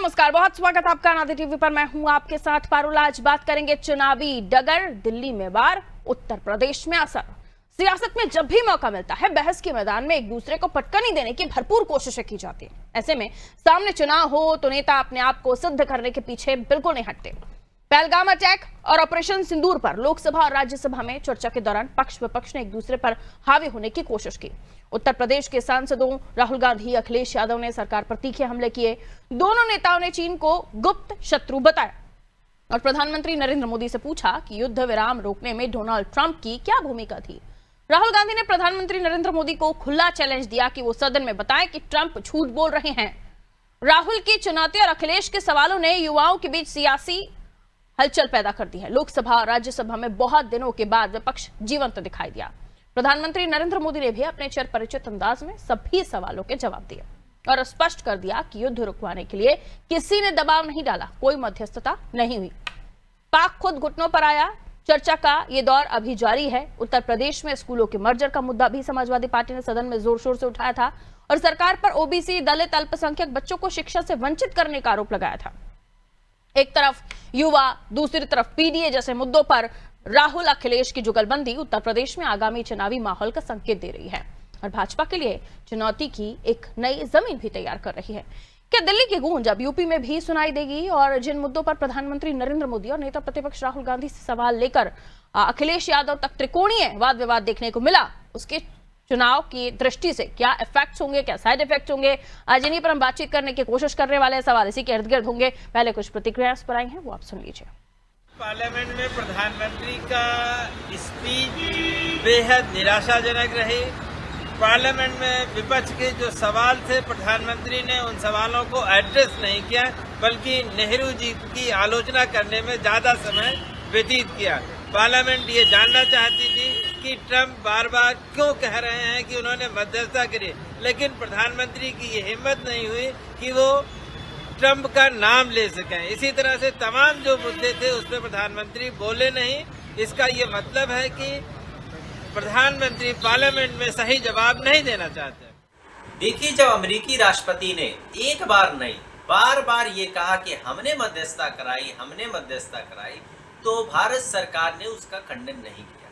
नमस्कार, बहुत स्वागत आपका नादी टीवी पर। मैं हूं आपके साथ पारुल। आज बात करेंगे चुनावी डगर, दिल्ली में वार, उत्तर प्रदेश में असर। सियासत में जब भी मौका मिलता है बहस के मैदान में एक दूसरे को पटकनी देने की भरपूर कोशिशें की जाती है। ऐसे में सामने चुनाव हो तो नेता अपने आप को सिद्ध करने के पीछे बिल्कुल नहीं हटते। पहलगाम अटैक और ऑपरेशन सिंदूर पर लोकसभा और राज्यसभा में चर्चा के दौरान पक्ष विपक्ष ने एक दूसरे पर हावी होने की कोशिश की। उत्तर प्रदेश के सांसदों राहुल गांधी, अखिलेश यादव ने सरकार पर तीखे हमले किए। दोनों नेताओं ने चीन को गुप्त शत्रु बताया और प्रधानमंत्री नरेंद्र मोदी से पूछा कि युद्ध विराम रोकने में डोनाल्ड ट्रंप की क्या भूमिका थी। राहुल गांधी ने प्रधानमंत्री नरेंद्र मोदी को खुला चैलेंज दिया कि वो सदन में बताएं कि ट्रंप झूठ बोल रहे हैं। राहुल की चुनौती और अखिलेश के सवालों ने युवाओं के बीच सियासी हलचल पैदा कर दी है। लोकसभा और राज्यसभा में बहुत दिनों के बाद विपक्ष जीवंत दिखाई दिया। प्रधानमंत्री नरेंद्र मोदी ने भी अपने चिर परिचित अंदाज में सभी सवालों के जवाब दिए और स्पष्ट कर दिया कि युद्ध रुकवाने के लिए किसी ने दबाव नहीं डाला, कोई मध्यस्थता नहीं हुई। पाक खुद घुटनों पर आया। चर्चा का ये दौर अभी जारी है। उत्तर प्रदेश में स्कूलों के मर्जर का मुद्दा भी समाजवादी पार्टी ने सदन में जोर शोर से उठाया था और सरकार पर ओबीसी, दलित, अल्पसंख्यक बच्चों को शिक्षा से वंचित करने का आरोप लगाया था। एक तरफ युवा, दूसरी तरफ पीडीए जैसे मुद्दों पर राहुल अखिलेश की जुगलबंदी उत्तर प्रदेश में आगामी चुनावी माहौल का संकेत दे रही है और भाजपा के लिए चुनौती की एक नई जमीन भी तैयार कर रही है। क्या दिल्ली की गूंज अब यूपी में भी सुनाई देगी? और जिन मुद्दों पर प्रधानमंत्री नरेंद्र मोदी और नेता प्रतिपक्ष राहुल गांधी से सवाल लेकर अखिलेश यादव तक त्रिकोणीय वाद विवाद देखने को मिला, उसके चुनाव की दृष्टि से क्या इफेक्ट्स होंगे, क्या साइड इफेक्ट्स होंगे, आज इन्हीं पर हम बातचीत करने की कोशिश करने वाले हैं। सवाल इसी के इर्द गिर्द होंगे। पहले कुछ प्रतिक्रियाएं इस पर आई हैं, वो आप सुन लीजिए। पार्लियामेंट में प्रधानमंत्री का स्पीच बेहद निराशाजनक रही। पार्लियामेंट में विपक्ष के जो सवाल थे, प्रधानमंत्री ने उन सवालों को एड्रेस नहीं किया, बल्कि नेहरू जी की आलोचना करने में ज्यादा समय व्यतीत किया। पार्लियामेंट ये जानना चाहती थी कि ट्रंप बार बार क्यों कह रहे हैं कि उन्होंने मध्यस्थता करी, लेकिन प्रधानमंत्री की ये हिम्मत नहीं हुई कि वो ट्रंप का नाम ले सकें। इसी तरह से तमाम जो मुद्दे थे उस पर प्रधानमंत्री बोले नहीं। इसका ये मतलब है कि प्रधानमंत्री पार्लियामेंट में सही जवाब नहीं देना चाहते। देखिए, जब अमेरिकी राष्ट्रपति ने एक बार नहीं बार बार ये कहा कि हमने मध्यस्थता कराई, तो भारत सरकार ने उसका खंडन नहीं किया।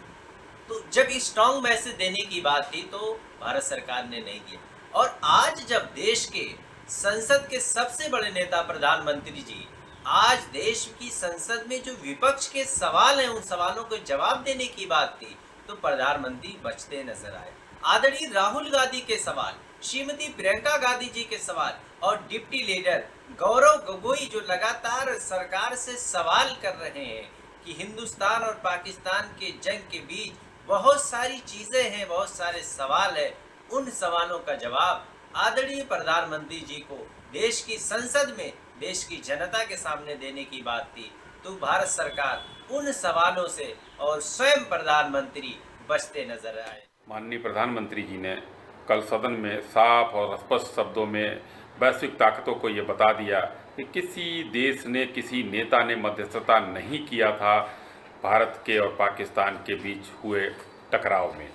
तो जब स्ट्रॉन्ग मैसेज देने की बात थी तो भारत सरकार ने नहीं दिया। और आज जब देश के संसद के सबसे बड़े नेता प्रधानमंत्री जी आज देश की संसद में जो विपक्ष के सवाल हैं उन सवालों को जवाब देने की बात थी, तो प्रधानमंत्री बचते नजर आए। आदरणीय राहुल गांधी के सवाल, श्रीमती प्रियंका गांधी जी के सवाल और डिप्टी लीडर गौरव गोगोई जो लगातार सरकार से सवाल कर रहे हैं कि हिंदुस्तान और पाकिस्तान के जंग के बीच बहुत सारी चीजें हैं, बहुत सारे सवाल हैं, उन सवालों का जवाब आदरणीय प्रधानमंत्री जी को देश की संसद में देश की जनता के सामने देने की बात थी, तो भारत सरकार उन सवालों से और स्वयं प्रधानमंत्री बचते नजर आए। माननीय प्रधानमंत्री जी ने कल सदन में साफ और स्पष्ट शब्दों में वैश्विक ताकतों को ये बता दिया कि किसी देश ने, किसी नेता ने मध्यस्थता नहीं किया था भारत के और पाकिस्तान के बीच हुए टकराव में।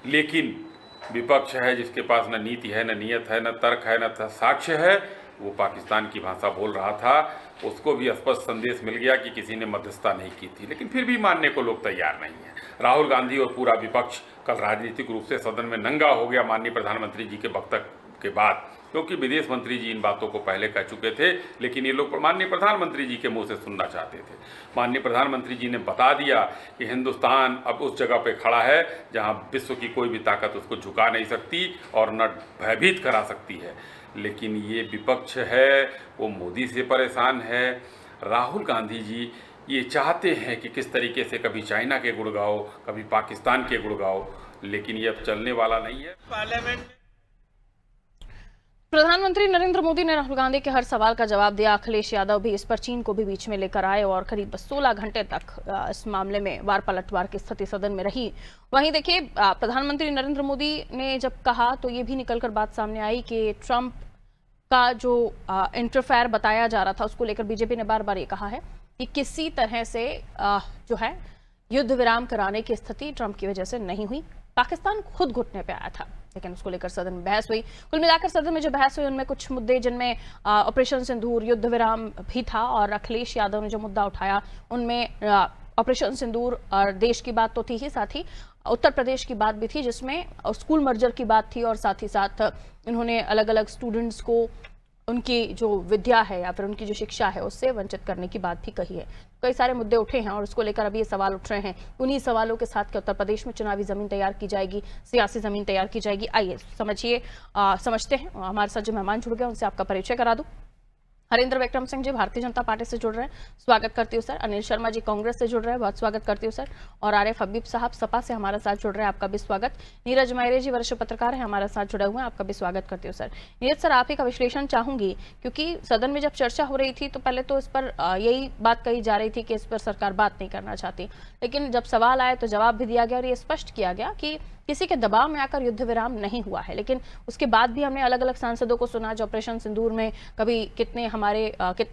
लेकिन विपक्ष है जिसके पास न नीति है, न नियत है, न तर्क है, न साक्ष्य है, वो पाकिस्तान की भाषा बोल रहा था। उसको भी स्पष्ट संदेश मिल गया कि किसी ने मध्यस्थता नहीं की थी, लेकिन फिर भी मानने को लोग तैयार नहीं हैं। राहुल गांधी और पूरा विपक्ष कल राजनीतिक रूप से सदन में नंगा हो गया माननीय प्रधानमंत्री जी के वक्तव्य के बाद, क्योंकि विदेश मंत्री जी इन बातों को पहले कह चुके थे, लेकिन ये लोग माननीय प्रधानमंत्री जी के मुंह से सुनना चाहते थे। माननीय प्रधानमंत्री जी ने बता दिया कि हिंदुस्तान अब उस जगह पे खड़ा है जहां विश्व की कोई भी ताकत उसको झुका नहीं सकती और न भयभीत करा सकती है। लेकिन ये विपक्ष है वो मोदी से परेशान है। राहुल गांधी जी ये चाहते हैं कि किस तरीके से कभी चाइना के गुण गाओ, कभी पाकिस्तान के गुण गाओ, लेकिन ये अब चलने वाला नहीं है। पार्लियामेंट प्रधानमंत्री नरेंद्र मोदी ने राहुल गांधी के हर सवाल का जवाब दिया। अखिलेश यादव भी इस पर चीन को भी बीच में लेकर आए और करीब 16 घंटे तक इस मामले में वार पलटवार की स्थिति सदन में रही। वहीं देखिए, प्रधानमंत्री नरेंद्र मोदी ने जब कहा तो ये भी निकलकर बात सामने आई कि ट्रंप का जो इंटरफेयर बताया जा रहा था उसको लेकर बीजेपी ने बार बार ये कहा है कि किसी तरह से जो है युद्ध विराम कराने की स्थिति ट्रंप की वजह से नहीं हुई। पाकिस्तान खुद घुटने पे आया था। लेकिन उसको लेकर सदन में बहस हुई। कुल मिलाकर सदन में जो बहस हुई उनमें कुछ मुद्दे जिनमें ऑपरेशन सिंदूर, युद्ध विराम भी था, और अखिलेश यादव ने जो मुद्दा उठाया उनमें ऑपरेशन सिंदूर और देश की बात तो थी ही, साथ ही उत्तर प्रदेश की बात भी थी जिसमें स्कूल मर्जर की बात थी, और साथ ही साथ इन्होंने अलग अलग स्टूडेंट्स को उनकी जो विद्या है या फिर उनकी जो शिक्षा है उससे वंचित करने की बात भी कही है। कई सारे मुद्दे उठे हैं और उसको लेकर अभी ये सवाल उठ रहे हैं। उन्हीं सवालों के साथ उत्तर प्रदेश में चुनावी जमीन तैयार की जाएगी, सियासी जमीन तैयार की जाएगी। आइए समझते हैं। हमारे साथ जो मेहमान जुड़ गए उनसे आपका परिचय करा दूं। हरेंद्र विक्रम सिंह जी भारतीय जनता पार्टी से जुड़ रहे हैं, स्वागत करती हूँ सर। अनिल शर्मा जी कांग्रेस से जुड़ रहे हैं, बहुत स्वागत करती हूँ सर। और आरिफ हबीब साहब सपा से हमारे साथ जुड़ रहे हैं, आपका भी स्वागत। नीरज मायरे जी वरिष्ठ पत्रकार हैं, हमारे साथ जुड़े हुए हैं, आपका भी स्वागत करती हूँ सर। नीरज सर, आप ही का विश्लेषण चाहूंगी, क्योंकि सदन में जब चर्चा हो रही थी तो पहले तो इस पर यही बात कही जा रही थी कि इस पर सरकार बात नहीं करना चाहती, लेकिन जब सवाल आए तो जवाब भी दिया गया और ये स्पष्ट किया गया कि किसी के दबाव में आकर युद्ध विराम नहीं हुआ है। लेकिन उसके बाद भी हमने अलग अलग सांसदों को सुना जो ऑपरेशन सिंदूर में कभी कितना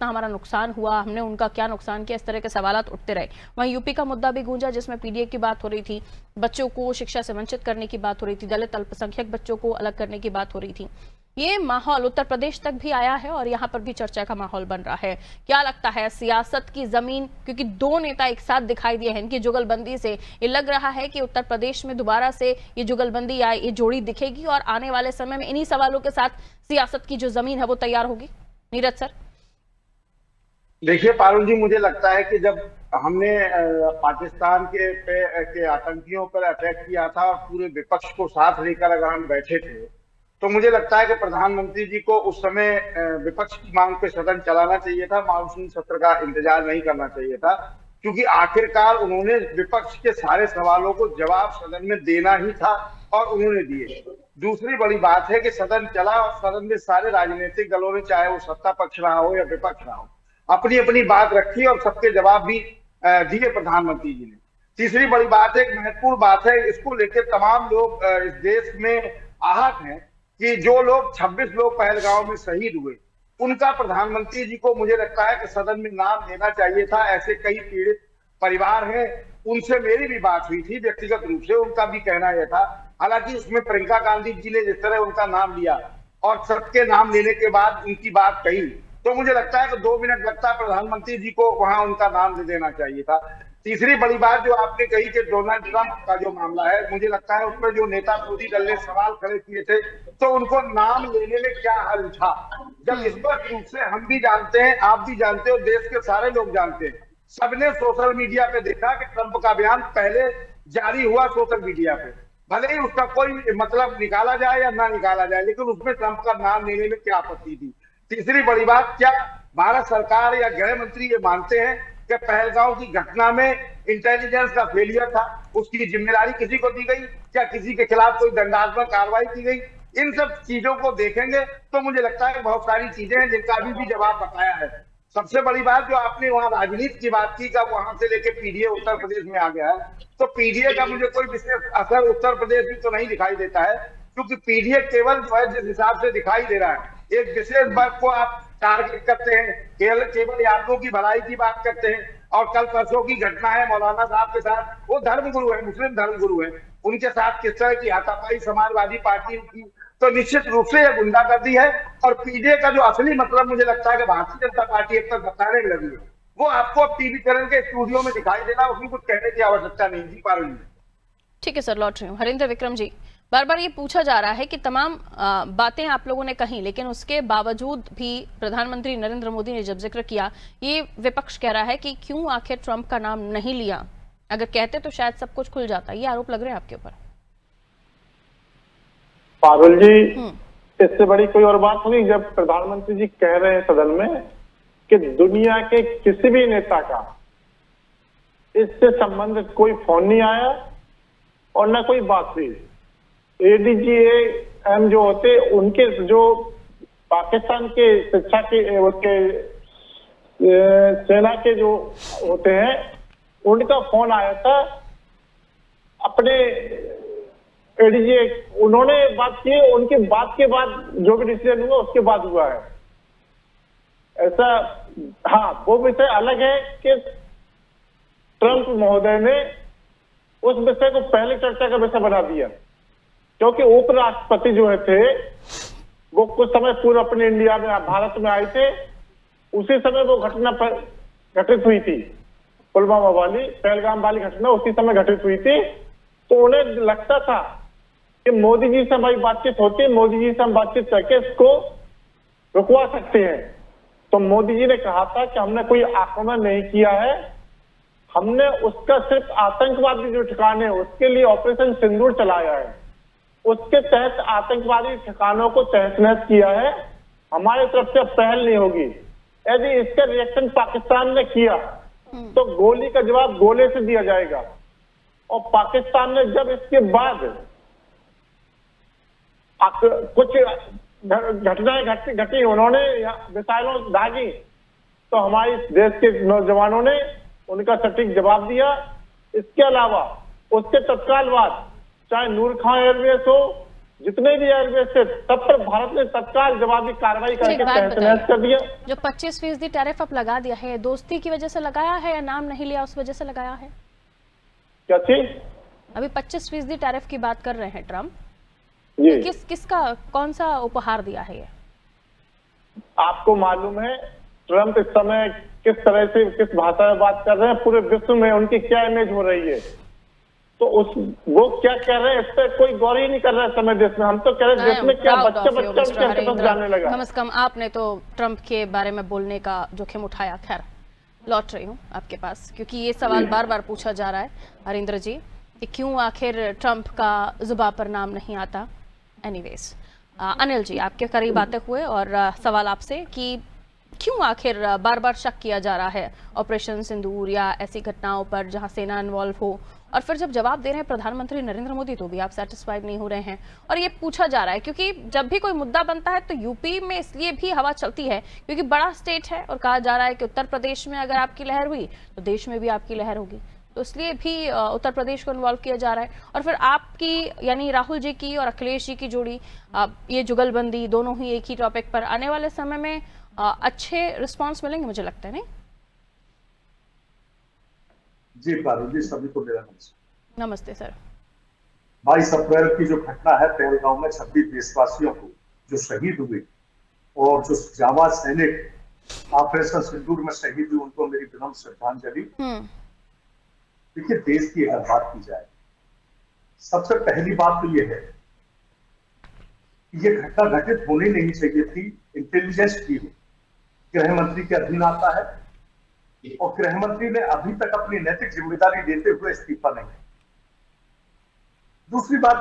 हमारा नुकसान हुआ, हमने उनका क्या नुकसान किया, इस तरह के सवालात उठते रहे। वहीं यूपी का मुद्दा भी गूंजा जिसमें पीडीए की बात हो रही थी, बच्चों को शिक्षा से वंचित करने की बात हो रही थी, दलित अल्पसंख्यक बच्चों को अलग करने की बात हो रही थी। ये माहौल उत्तर प्रदेश तक भी आया है और यहाँ पर भी चर्चा का माहौल बन रहा है। क्या लगता है सियासत की जमीन, क्योंकि दो नेता एक साथ दिखाई दिए हैं, इनकी जुगलबंदी से ये लग रहा है कि उत्तर प्रदेश में दोबारा से ये जुगलबंदी या ये जोड़ी दिखेगी और आने वाले समय में इन्हीं सवालों के साथ सियासत की जो जमीन है वो तैयार होगी। नीरज सर। देखिए पारुल जी, मुझे लगता है कि जब हमने पाकिस्तान के आतंकियों पर अटैक किया था और पूरे विपक्ष को साथ लेकर अगर हम बैठे थे तो मुझे लगता है कि प्रधानमंत्री जी को उस समय विपक्ष की मांग पे सदन चलाना चाहिए था, मानसून सत्र का इंतजार नहीं करना चाहिए था, क्योंकि आखिरकार उन्होंने विपक्ष के सारे सवालों को जवाब सदन में देना ही था और उन्होंने दिए। दूसरी बड़ी बात है कि सदन चला और सदन में सारे राजनीतिक दलों ने, चाहे वो सत्ता पक्ष रहा हो या विपक्ष रहा हो, अपनी अपनी बात रखी और सबके जवाब भी दिए प्रधानमंत्री जी ने। तीसरी बड़ी बात है, एक महत्वपूर्ण बात है, इसको लेकर तमाम लोग इस देश में आहत हैं कि जो लोग 26 लोग पहलगांव में शहीद हुए उनका प्रधानमंत्री जी को मुझे लगता है कि सदन में नाम लेना चाहिए था। ऐसे कई पीड़ित परिवार हैं, उनसे मेरी भी बात हुई थी व्यक्तिगत रूप से, उनका भी कहना यह था, हालांकि उसमें प्रियंका गांधी जी ने जिस तरह उनका नाम लिया और सबके नाम लेने के बाद उनकी बात कही तो मुझे लगता है कि 2 मिनट लगता है प्रधानमंत्री जी को वहां उनका नाम दे देना चाहिए था। तीसरी बड़ी बात जो आपने कही कि डोनाल्ड ट्रंप का जो मामला है, मुझे लगता है उसमें जो नेता विरोधी दल ने सवाल खड़े किए थे तो उनको नाम लेने में क्या हर्ज था, जब स्पष्ट रूप से हम भी जानते हैं, आप भी जानते हो, देश के सारे लोग जानते हैं, सबने सोशल मीडिया पे देखा कि ट्रंप का बयान पहले जारी हुआ सोशल मीडिया पे, भले ही उसका कोई मतलब निकाला जाए या ना निकाला जाए, लेकिन उसमें ट्रंप का नाम लेने में क्या आपत्ति थी। तीसरी बड़ी बात, क्या भारत सरकार या गृह मंत्री ये मानते हैं कि पहलगांव की घटना में इंटेलिजेंस का फेलियर था, उसकी जिम्मेदारी किसी को दी गई, क्या किसी के खिलाफ कोई दंडात्मक कार्रवाई की गई? इन सब चीजों को देखेंगे तो मुझे लगता है बहुत सारी चीजें हैं जिनका अभी भी जवाब बताया है। सबसे बड़ी बात जो आपने वहां राजनीति की बात की, का वहां से लेके पीडीए उत्तर प्रदेश में आ गया है, तो पीडीए का मुझे कोई विशेष असर उत्तर प्रदेश में तो नहीं दिखाई देता है, क्योंकि पीडीए केवल जो है जिस हिसाब से दिखाई दे रहा है, एक विशेष वर्ग को आप टारगेट करते हैं, केवल यादवों की भलाई की बात करते हैं। और कल परसों की घटना है मौलाना साहब के साथ, वो धर्मगुरु है, मुस्लिम धर्मगुरु है, उनके साथ किस तरह की हाथापाई समाजवादी पार्टी की, तो निश्चित रूप से यह गुंडागर्दी है। और पीडीए का जो असली मतलब मुझे लगता है कि भारतीय जनता पार्टी एक तक बताने में लगी है, वो आपको अब टीवी चैनल के स्टूडियो में दिखाई देना, उसमें कुछ कहने की आवश्यकता नहीं थी। पारुल जी ठीक है सर, लौट रही हूँ। हरेंद्र विक्रम जी, बार बार ये पूछा जा रहा है कि तमाम बातें आप लोगों ने कही, लेकिन उसके बावजूद भी प्रधानमंत्री नरेंद्र मोदी ने जब जिक्र किया, ये विपक्ष कह रहा है कि क्यों आखिर ट्रंप का नाम नहीं लिया, अगर कहते तो शायद सब कुछ खुल जाता। ये आरोप लग रहे हैं आपके ऊपर। पारुल जी, इससे बड़ी कोई और बात नहीं, जब प्रधानमंत्री जी कह रहे हैं सदन में कि दुनिया के किसी भी नेता का इससे संबंधित कोई फोन नहीं आया और न कोई बात हुई। एडीजीएम जो होते उनके जो पाकिस्तान के शिक्षा के सेना के जो होते हैं उनका फोन आया था अपने एडीजी, उन्होंने बात की, उनकी बात के बाद जो भी डिसीजन हुआ उसके बाद हुआ है ऐसा। हाँ, वो विषय अलग है कि ट्रंप महोदय ने उस विषय को पहले चर्चा का विषय बना दिया। क्योंकि उपराष्ट्रपति जो है थे वो कुछ समय पूर्व अपने इंडिया में भारत में आए थे, उसी समय वो घटना घटित हुई थी, पुलवामा वाली पहलगाम वाली घटना उसी समय घटित हुई थी। तो उन्हें लगता था कि मोदी जी से हमारी बातचीत होती है, मोदी जी से हम बातचीत करके इसको रुकवा सकते हैं। तो मोदी जी ने कहा था कि हमने कोई आक्रमण नहीं किया है, हमने उसका सिर्फ आतंकवादी जो ठिकाने हैं उसके लिए ऑपरेशन सिंदूर चलाया है, उसके तहत आतंकवादी ठिकानों को तहस नहस किया है, हमारी तरफ से पहल नहीं होगी। यदि इसका रिएक्शन पाकिस्तान ने किया तो गोली का जवाब गोले से दिया जाएगा। और पाकिस्तान ने जब इसके बाद कुछ घटनाएं घटी उन्होंने मिसाइलों दागी, तो हमारे देश के नौजवानों ने उनका सटीक जवाब दिया। इसके अलावा उसके तत्काल बाद चाहे नूर खान एयरबेस हो, जितने भी एयरबेस थे सब पर भारत ने तत्काल जवाबी कार्रवाई करके तहस नहस कर दिया। जो 25% टैरिफ अब लगा दिया है, दोस्ती की वजह से लगाया है या नाम नहीं लिया उस वजह से लगाया है? क्या चीज? अभी 25% टैरिफ की बात कर रहे हैं ट्रम्प, जी। किसका कौन सा उपहार दिया है ये? आपको मालूम है ट्रम्प इस समय किस तरह से किस भाषा में बात कर रहे हैं, पूरे विश्व में उनकी क्या इमेज हो रही है, तो वो क्या कह रहे हैं इस पर कोई गौर ही नहीं कर रहा है समय देश में। हम तो कह रहे हैं देश में क्या बच्चा उनके पास जाने लगा। कम से कम आपने तो ट्रम्प के बारे में बोलने का जोखिम उठाया। खैर लौट रही हूँ आपके पास, क्योंकि ये सवाल बार बार पूछा जा रहा है हरिंद्र जी कि क्यों आखिर ट्रम्प का जुबान पर नाम नहीं आता। एनीवेज अनिल जी आपके करीब आते हुए और सवाल आपसे कि क्यों आखिर बार बार शक किया जा रहा है ऑपरेशन सिंदूर या ऐसी घटनाओं पर जहां सेना इन्वॉल्व हो, और फिर जब जवाब दे रहे हैं प्रधानमंत्री नरेंद्र मोदी तो भी आप सेटिस्फाइड नहीं हो रहे हैं। और ये पूछा जा रहा है क्योंकि जब भी कोई मुद्दा बनता है तो यूपी में इसलिए भी हवा चलती है क्योंकि बड़ा स्टेट है और कहा जा रहा है कि उत्तर प्रदेश में अगर आपकी लहर हुई तो देश में भी आपकी लहर होगी, तो इसलिए भी उत्तर प्रदेश को इन्वॉल्व किया जा रहा है। और फिर आपकी यानी राहुल जी की और अखिलेश जी की जोड़ी, ये जुगलबंदी दोनों ही एक ही टॉपिक पर आने वाले समय में अच्छे रिस्पांस मिलेंगे मुझे लगता है, नहीं? जी पारुल जी, सभी को मेरा नमस्कार। नमस्ते सर। 22 अप्रैल की जो घटना है पहलगाम में 26 देशवासियों को जो शहीद हुए और जो जाबाज सैनिक ऑपरेशन सिंदूर में शहीद हुए, उनको मेरी विनम्र श्रद्धांजलि। देखिए, देश की अगर बात की जाए, सबसे पहली बात तो ये है कि ये घटना घटित होनी नहीं चाहिए थी। इंटेलिजेंस की गृह मंत्री के अधीन आता है और गृह मंत्री ने अभी तक अपनी नैतिक जिम्मेदारी लेते हुए इस्तीफा नहीं दिया। दूसरी बात,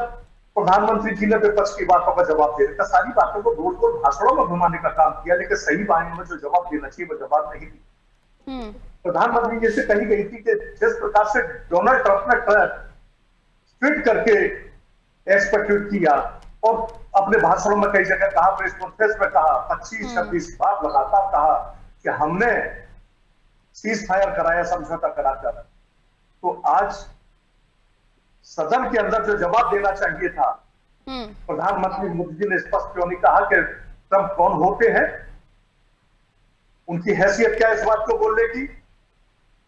प्रधानमंत्री जी ने विपक्ष की बातों का जवाब देने का, सारी बातों को गोल गोल भाषणों में घुमाने का काम किया, लेकिन सही मायने में जो जवाब देना चाहिए वो जवाब नहीं दिया। प्रधानमंत्री जी से कही गई थी कि जिस प्रकार से डोनाल्ड ट्रंप ने ट्वीट करके एक्स पर ट्वीट किया और अपने भाषणों में कई जगह कहा, प्रेस कॉन्फ्रेंस में कहा, 25-26 बार लगातार कहा कि हमने सीज फायर कराया समझौता कराकर, तो आज सदन के अंदर जो जवाब देना चाहिए था, प्रधानमंत्री मोदी जी ने स्पष्ट क्यों नहीं कहा कि ट्रंप कौन होते हैं, उनकी हैसियत क्या इस बात को बोलने की।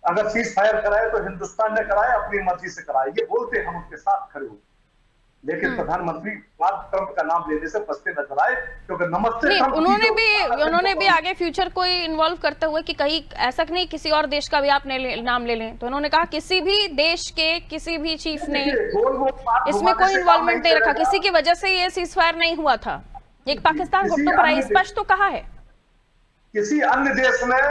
अगर सीज फायर कराए तो हिंदुस्तान ने कराया, अपनी मर्जी से कराया, ये बोलते हम उनके साथ खड़े हो। लेकिन प्रधानमंत्री ट्रंप का नाम लेने से बचते नजर आए, क्योंकि नमस्ते ट्रंप उन्होंने भी आगे फ्यूचर को इन्वॉल्व करते हुए कि कहीं ऐसा नहीं किसी और देश का भी आप नाम ले लें, तो उन्होंने कहा किसी भी देश के किसी भी चीफ ने इसमें कोई इन्वॉल्वमेंट नहीं रखा, किसी की वजह से ये सीज फायर नहीं हुआ था। एक पाकिस्तान घुटनों पर आई, स्पष्ट तो कहा है। किसी अन्य देश ने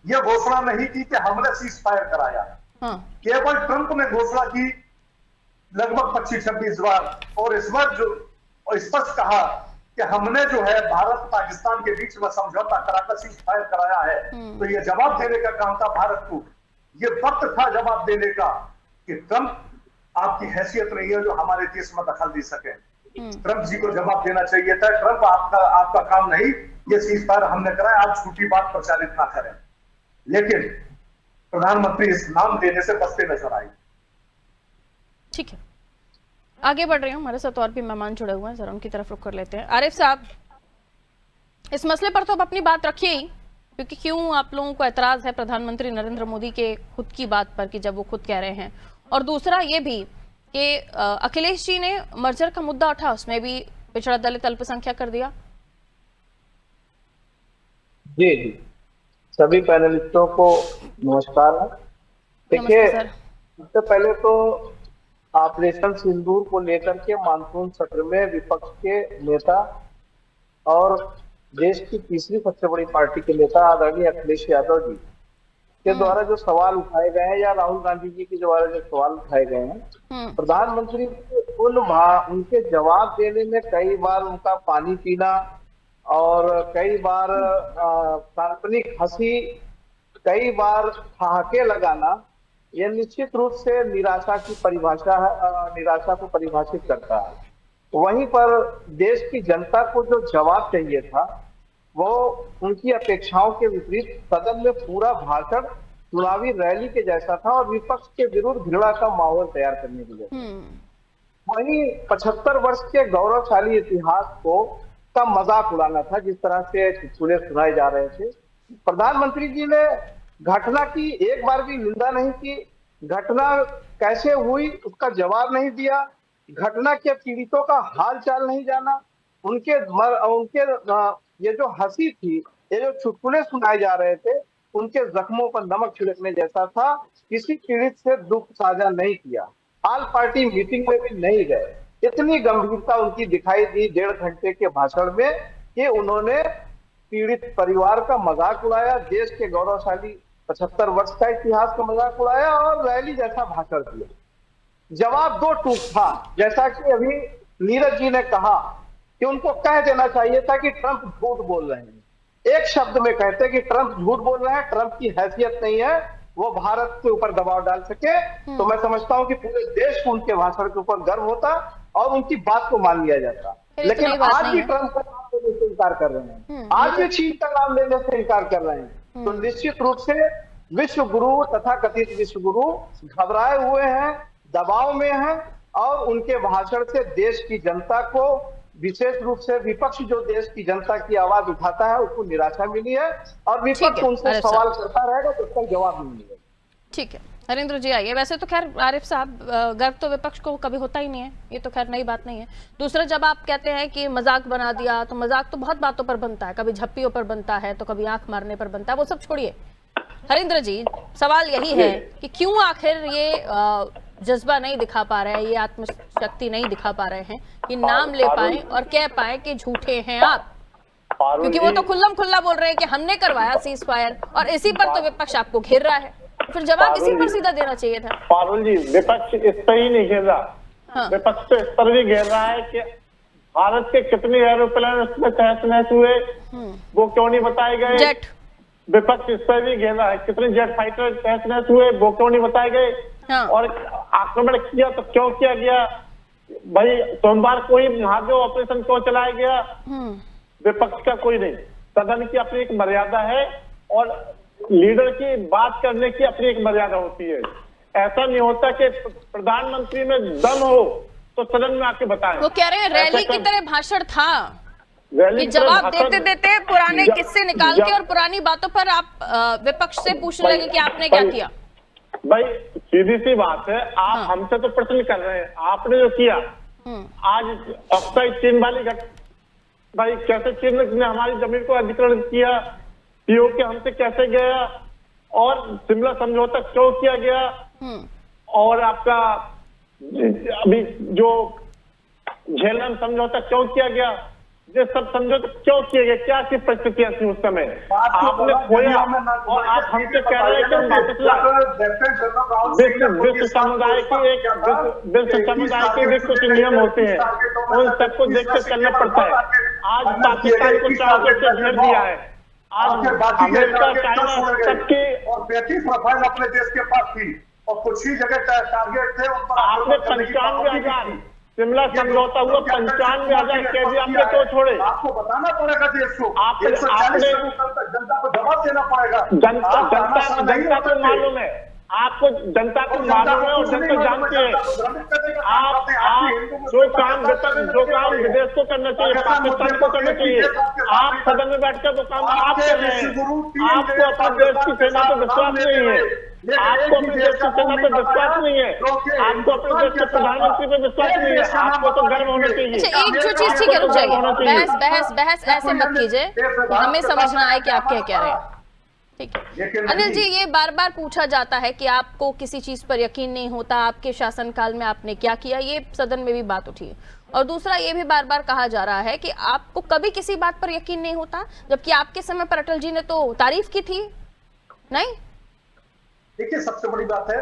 यह घोषणा नहीं की कि हमने सीज फायर कराया, केवल ट्रंप ने घोषणा की लगभग 25-26 बार, और इस बार जो स्पष्ट कहा कि हमने जो है भारत पाकिस्तान के बीच में समझौता कराकर सीज फायर कराया है। तो ये जवाब देने का काम था भारत को, ये वक्त था जवाब देने का कि ट्रंप आपकी हैसियत नहीं है जो हमारे देश में दखल दे सके। ट्रंप जी को जवाब देना चाहिए था, ट्रंप आपका काम नहीं, ये सीज फायर हमने कराया, आप झूठी बात प्रचारित ना करें। लेकिन प्रधानमंत्री इस नाम देने से बचते नजर आए। ठीक है, आगे बढ़ रही हूँ, हमारे साथ और भी मेहमान जुड़े हुए हैं, जरा उनकी तरफ रुख कर लेते हैं। आरिफ साहब, इस मसले पर तो आप अपनी बात रखिए ही, क्योंकि क्यों आप लोगों को एतराज है प्रधानमंत्री नरेंद्र मोदी के खुद की बात पर कि जब वो खुद कह रहे हैं, और दूसरा ये भी कि अखिलेश जी ने मर्जर का मुद्दा उठा, उसमें भी पिछड़ा दलित अल्पसंख्यक कर दिया। जी जी, सभी पैनलिस्टों को नमस्कार। देखिए, नमस्ते सर। सबसे पहले तो ऑपरेशन सिंदूर को लेकर के मानसून सत्र में विपक्ष के नेता और देश की तीसरी सबसे बड़ी पार्टी के नेता आदरणीय अखिलेश यादव जी के द्वारा जो सवाल उठाए गए हैं, या राहुल गांधी जी के द्वारा जो सवाल उठाए गए हैं, प्रधानमंत्री उनके जवाब देने में कई बार उनका पानी पीना और कई बार काल्पनिक हंसी, कई बार ठहाके लगाना, यह निश्चित रूप से निराशा को परिभाषित करता है। वहीं पर देश की जनता को जो जवाब चाहिए था, वो उनकी अपेक्षाओं के विपरीत सदन में पूरा भाषण चुनावी रैली के जैसा था और विपक्ष के विरुद्ध घृणा का माहौल तैयार करने के लिए। वहीं 75 वर्ष के गौरवशाली इतिहास का मजाक उड़ाना था, जिस तरह से चुटकुले सुनाए जा रहे थे। प्रधानमंत्री जी ने घटना की एक बार भी निंदा नहीं की, घटना कैसे हुई उसका जवाब नहीं दिया, घटना के पीड़ितों का हाल चाल नहीं जाना, उनके ये जो हंसी थी, ये जो चुटकुले सुनाए जा रहे थे, उनके जख्मों पर नमक छिड़कने जैसा था। किसी पीड़ित से दुख साझा नहीं किया, ऑल पार्टी मीटिंग में भी नहीं गए। इतनी गंभीरता उनकी दिखाई दी 1.5 घंटे के भाषण में कि उन्होंने पीड़ित परिवार का मजाक उड़ाया, देश के गौरवशाली 75 वर्ष का इतिहास का मजाक उड़ाया और रैली जैसा भाषण दिया। जवाब दो टूक था, जैसा कि अभी नीरज जी ने कहा कि उनको कह देना चाहिए था कि ट्रंप झूठ बोल रहे हैं। एक शब्द में कहते कि ट्रंप झूठ बोल रहे हैं, ट्रंप की हैसियत नहीं है वो भारत के ऊपर दबाव डाल सके। तो मैं समझता हूं कि पूरे देश को उनके भाषण के ऊपर गर्व होता और उनकी बात को मान लिया जाता। लेकिन आज भी ट्रंप का नाम लेने से इनकार कर रहे हैं, आज भी चीन का नाम लेने से इनकार कर रहे हैं। तो निश्चित रूप से विश्व गुरु तथा कथित विश्व गुरु घबराए हुए हैं, दबाव में हैं और उनके भाषण से देश की जनता को, विशेष रूप से विपक्ष जो देश की जनता की आवाज उठाता है, उसको निराशा मिली है और विपक्ष उनसे सवाल करता रहेगा तो उसका जवाब नहीं मिलेगा। ठीक है हरेंद्र जी, आइए। वैसे तो खैर आरिफ साहब, गर्व तो विपक्ष को कभी होता ही नहीं है, ये तो खैर नई बात नहीं है। दूसरा, जब आप कहते हैं कि मजाक बना दिया, तो मजाक तो बहुत बातों पर बनता है, कभी झप्पियों पर बनता है तो कभी आंख मारने पर बनता है, वो सब छोड़िए। हरेंद्र जी, सवाल यही है कि क्यों आखिर ये जज्बा नहीं दिखा पा रहे हैं, ये आत्मशक्ति नहीं दिखा पा रहे हैं कि नाम ले पाए और कह पाए कि झूठे हैं आप, क्योंकि वो तो खुल्लम खुल्ला बोल रहे हैं कि हमने करवाया सीज फायर और इसी पर तो विपक्ष आपको घेर रहा है। फिर जवाब इसी पर सीधा देना चाहिए था। पारुल जी, विपक्ष इस पर ही नहीं घेर रहा। हाँ। विपक्ष तो इस पर भी घेर रहा है कि भारत के कितने एरोप्लेन उसमें तहस नहस हुए, वो क्यों नहीं बताए गए। जेट विपक्ष इस पर भी घेर रहा है, कितने जेट फाइटर तहस नहस हुए, वो क्यों नहीं बताए गए। हाँ। और आक्रमण किया तो क्यों किया गया, भाई सोमवार को ही महादेव ऑपरेशन क्यों चलाया गया। विपक्ष का कोई नहीं, सदन की अपनी एक मर्यादा है और लीडर की बात करने की अपनी एक मर्यादा होती है। ऐसा नहीं होता कि प्रधानमंत्री में दम हो तो सदन में आके बताएं। वो कह रहे हैं रैली की तरह भाषण था, कि जवाब देते देते पुराने किस्से निकाल के और पुरानी बातों पर आप विपक्ष से पूछने लगे कि आपने क्या किया। भाई सीधी सी बात है, आप हमसे तो प्रश्न कर रहे हैं, आपने जो किया आज ऑक्साइड चीन वाली भाई कैसे चीन ने हमारी जमीन को अधिग्रहण किया, पीओके हमसे कैसे गया और शिमला समझौता क्यों किया गया, और आपका अभी जो झेलम समझौता क्यों किया गया, ये सब समझौते क्यों किए गए, क्या सी परिस्थितियां थी उस समय, आपने खोया और आप हमसे कह रहे हैं कि विश्व समुदाय के भी कुछ नियम होते हैं, उन सबको देखकर करना पड़ता है। आज पाकिस्तान को चारों से घेर दिया है, आज अमेरिका चाइना सबकी और 35 रफाल अपने देश के पास थी और कुछ ही जगह टारगेट थे। आपने 95,000 शिमला समझौता हुआ, 95,000 कैदी आपने क्यों छोड़े। आपको बताना पड़ेगा देश को, आपने जनता को जवाब देना पड़ेगा। जनता को मालूम है, आपको जनता को मालूम है और जनता जानती है। आप जो काम विदेश को करना चाहिए, पाकिस्तान को करना चाहिए, आप सदन में बैठकर वो काम आप कर रहे हैं। आपको अपने देश की सेना पर विश्वास नहीं है, आपको अपने देश की सेना पे विश्वास नहीं है, आपको अपने देश के प्रधानमंत्री पे विश्वास नहीं है, आपको तो गर्व होना चाहिए। अच्छा, एक जो चीज, ठीक है रुक जाइए, बहस ऐसे मत कीजिए कि हमें समझना आए कि आप क्या रहे हैं। ठीक है अनिल जी, ये बार बार पूछा जाता है कि आपको किसी चीज पर यकीन नहीं होता, आपके शासनकाल में आपने क्या किया, ये सदन में भी बात उठी है। और दूसरा ये भी बार बार कहा जा रहा है कि आपको कभी किसी बात पर यकीन नहीं होता, जबकि आपके समय पर अटल जी ने तो तारीफ की थी, नहीं? देखिए, सबसे बड़ी बात है,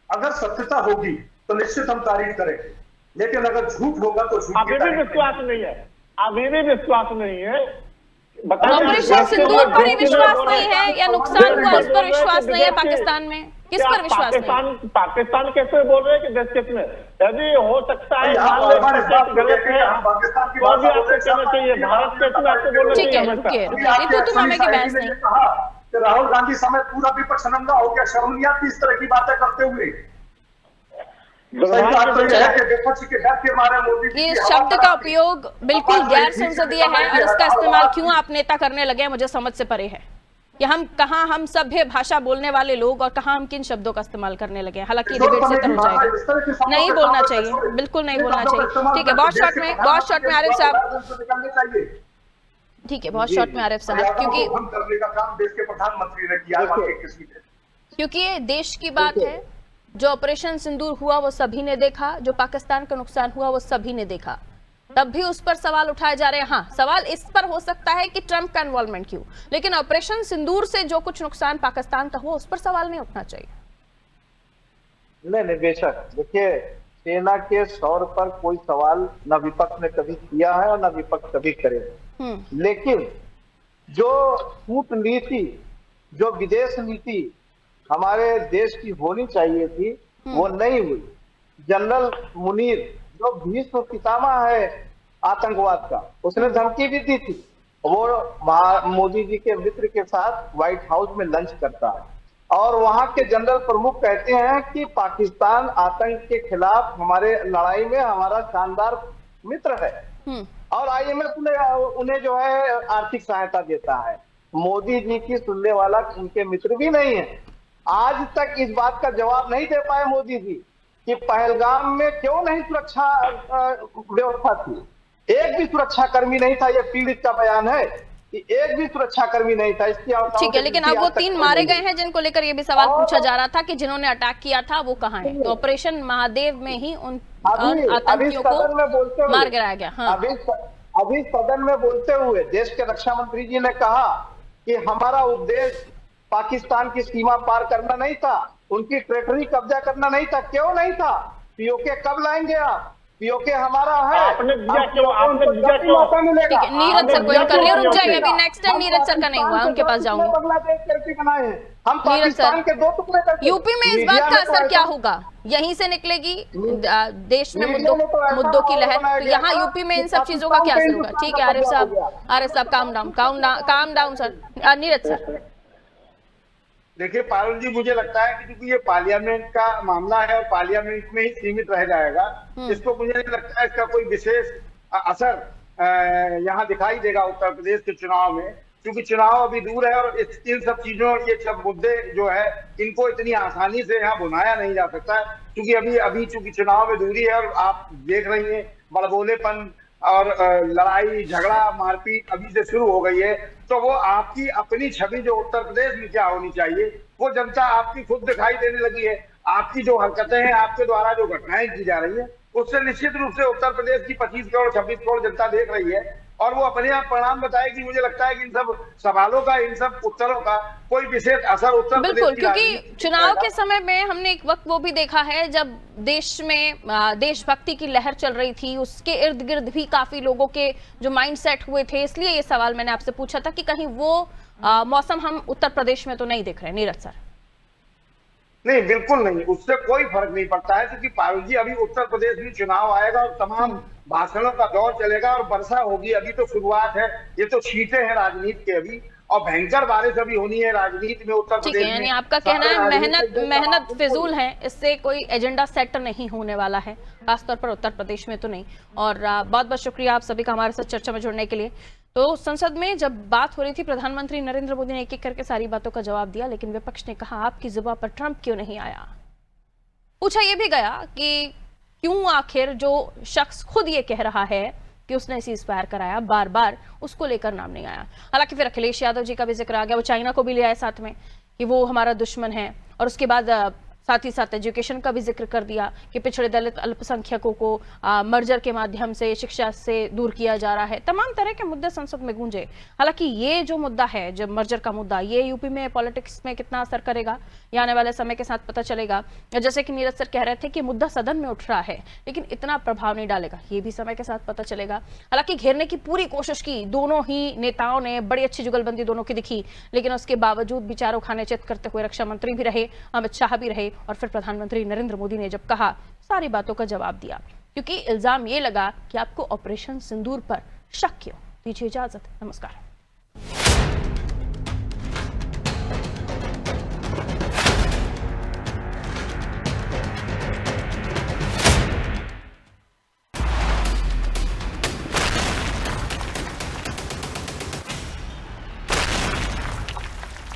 अगर सत्यता होगी तो निश्चित हम तारीफ करेंगे, लेकिन अगर झूठ होगा तो झूठ अभी भी विश्वास नहीं है, अभी भी विश्वास नहीं है। ऑपरेशन सिंदूर पर ही विश्वास नहीं है या नुकसान हुआ उस पर विश्वास नहीं है पाकिस्तान में? किस पर विश्वास नहीं? पाकिस्तान कैसे बोल रहे हैं कि देश हित में? यदि हो सकता है गलत है तो भी आपको कहना चाहिए, भारत के हित में आपको बोलना चाहिए। तुम हमें की बहस नहीं। राहुल गांधी समय पूरा विपक्ष नंगा हो गया, शर्मिया की इस तरह की बातें करते हुए। ये शब्द का उपयोग बिल्कुल गैर संसदीय है और इसका इस्तेमाल क्यों आप नेता करने लगे मुझे समझ से परे है कि हम सभ्य भाषा बोलने वाले लोग और कहाँ हम किन शब्दों का इस्तेमाल करने लगे। हालांकि डिबेट से तर हो जाएगा, नहीं बोलना चाहिए, बिल्कुल नहीं बोलना चाहिए। ठीक है, बहुत शॉर्ट में आरिफ साहब, ठीक है, बहुत शॉर्ट में आरिफ साहब, क्योंकि ये देश की बात है। जो ऑपरेशन सिंदूर हुआ वो सभी ने देखा, जो पाकिस्तान का नुकसान हुआ वो सभी ने देखा, तब भी उस पर सवाल उठाए जा रहे हैं। हाँ, सवाल इस पर हो सकता है कि ट्रंप का इन्वॉल्वमेंट क्यों, लेकिन ऑपरेशन सिंदूर से जो कुछ नुकसान पाकिस्तान का हुआ उस पर सवाल नहीं उठना चाहिए। नहीं, बेशक देखिए, सेना के शौर्य पर कोई सवाल न विपक्ष ने कभी किया है और न विपक्ष कभी करेगा, लेकिन जो कूटनीति, जो विदेश नीति हमारे देश की होनी चाहिए थी वो नहीं हुई। जनरल मुनीर जो भीष्म पितामह है आतंकवाद का, उसने धमकी भी दी थी, वो मोदी जी के मित्र के साथ व्हाइट हाउस में लंच करता है और वहां के जनरल प्रमुख कहते हैं कि पाकिस्तान आतंक के खिलाफ हमारे लड़ाई में हमारा शानदार मित्र है और IMF उन्हें जो है आर्थिक सहायता देता है। मोदी जी की सुनने वाला उनके मित्र भी नहीं है। आज तक इस बात का जवाब नहीं दे पाए मोदी जी कि पहलगाम में क्यों नहीं सुरक्षा व्यवस्था थी। एक भी सुरक्षा कर्मी नहीं था, ये पीड़ित का बयान है कि एक भी सुरक्षा कर्मी नहीं था। इसकी ठीक है, लेकिन अब वो 3 मारे गए हैं जिनको लेकर ये भी सवाल पूछा जा रहा था कि जिन्होंने अटैक किया था वो कहाँ है। तो ऑपरेशन महादेव में ही उन आतंकियों को मार गिराया गया। हाँ। अभी सदन में बोलते हुए देश के रक्षा मंत्री जी ने कहा कि हमारा उद्देश्य पाकिस्तान की सीमा पार करना नहीं था, उनकी टेरिटरी कब्जा करना नहीं था। क्यों नहीं था? पीओके कब लाएंगे आप? पीओके हमारा है। आपने दिया क्यों? आपने दिया क्यों? ठीक है, नीरज सर को कर रहे रुक जाइए, अभी नेक्स्ट टाइम नीरज सर का नहीं हुआ, उनके पास जाऊंगी। बांग्लादेश करके बनाए हैं हम, पाकिस्तान के 2 टुकड़े करके। यूपी में इस बात का असर क्या होगा? यहीं से निकलेगी देश में मुद्दों की लहर, तो यहाँ यूपी में इन सब चीजों का क्या असर होगा? ठीक है आरिफ साहब, calm down sir. Neeraj sir, देखिए पारुल जी, मुझे लगता है कि क्योंकि ये पार्लियामेंट का मामला है और पार्लियामेंट में ही सीमित रह जाएगा, इसको मुझे नहीं लगता है इसका कोई विशेष असर यहाँ दिखाई देगा उत्तर प्रदेश के चुनाव में, क्योंकि चुनाव अभी दूर है और इन सब चीजों, ये सब मुद्दे जो है इनको इतनी आसानी से यहाँ बुनाया नहीं जा सकता है, क्योंकि अभी चूंकि चुनाव में दूरी है और आप देख रही हैं बड़बोलेपन और लड़ाई झगड़ा मारपीट अभी से शुरू हो गई है। तो वो आपकी अपनी छवि जो उत्तर प्रदेश में क्या होनी चाहिए वो जनता आपकी खुद दिखाई देने लगी है। आपकी जो हरकतें हैं, आपके द्वारा जो घटनाएं की जा रही है, उससे निश्चित रूप से उत्तर प्रदेश की 25 करोड़ 26 करोड़ जनता देख रही है और वो अपने आप परिणाम बताएगी। मुझे लगता है कि इन सब सवालों का, इन सब उत्तरों का कोई विशेष असर उत्तर बिल्कुल, क्योंकि चुनाव के समय में हमने एक वक्त वो भी देखा है जब देश में देशभक्ति की लहर चल रही थी, उसके इर्द गिर्द भी काफी लोगों के जो माइंड सेट हुए थे। इसलिए ये सवाल मैंने आपसे पूछा था कि कहीं वो मौसम हम उत्तर प्रदेश में तो नहीं देख रहे। नीरज सर, नहीं, बिल्कुल नहीं, उससे कोई फर्क नहीं पड़ता है, क्योंकि पारुल जी अभी उत्तर प्रदेश में चुनाव आएगा और तमाम भाषणों का दौर चलेगा और वर्षा होगी। अभी तो शुरुआत है, ये तो छींटे हैं राजनीति के अभी, और भयंकर बारिश अभी होनी है राजनीति में उत्तर प्रदेश में। यानी आपका कहना है मेहनत फिजूल है, इससे कोई एजेंडा सेट नहीं होने वाला है, खासतौर पर उत्तर प्रदेश में तो नहीं। और बहुत बहुत शुक्रिया आप सभी का हमारे साथ चर्चा में जुड़ने के लिए। तो संसद में जब बात हो रही थी, प्रधानमंत्री नरेंद्र मोदी ने एक एक करके सारी बातों का जवाब दिया, लेकिन विपक्ष ने कहा आपकी जुबान पर ट्रंप क्यों नहीं आया। पूछा यह भी गया कि क्यों आखिर जो शख्स खुद ये कह रहा है कि उसने सीज फायर कराया, बार बार उसको लेकर नाम नहीं आया। हालांकि फिर अखिलेश यादव जी का भी जिक्र आ गया, वो चाइना को भी ले आए साथ में कि वो हमारा दुश्मन है, और उसके बाद साथ ही साथ एजुकेशन का भी जिक्र कर दिया कि पिछड़े दलित अल्पसंख्यकों को मर्जर के माध्यम से शिक्षा से दूर किया जा रहा है। तमाम तरह के मुद्दे संसद में गूंजे। हालांकि ये जो मुद्दा है, जब मर्जर का मुद्दा, ये यूपी में पॉलिटिक्स में कितना असर करेगा ये आने वाले समय के साथ पता चलेगा। जैसे कि नीरज सर कह रहे थे कि मुद्दा सदन में उठ रहा है, लेकिन इतना प्रभाव नहीं डालेगा, ये भी समय के साथ पता चलेगा। हालांकि घेरने की पूरी कोशिश की दोनों ही नेताओं ने, बड़ी अच्छी जुगलबंदी दोनों की दिखी, लेकिन उसके बावजूद विचारों खाने चित करते हुए रक्षा मंत्री भी रहे, अमित शाह भी रहे, और फिर प्रधानमंत्री नरेंद्र मोदी ने जब कहा, सारी बातों का जवाब दिया। क्योंकि इल्जाम ये लगा कि आपको ऑपरेशन सिंदूर पर शक क्यों। दीजिए इजाजत, नमस्कार।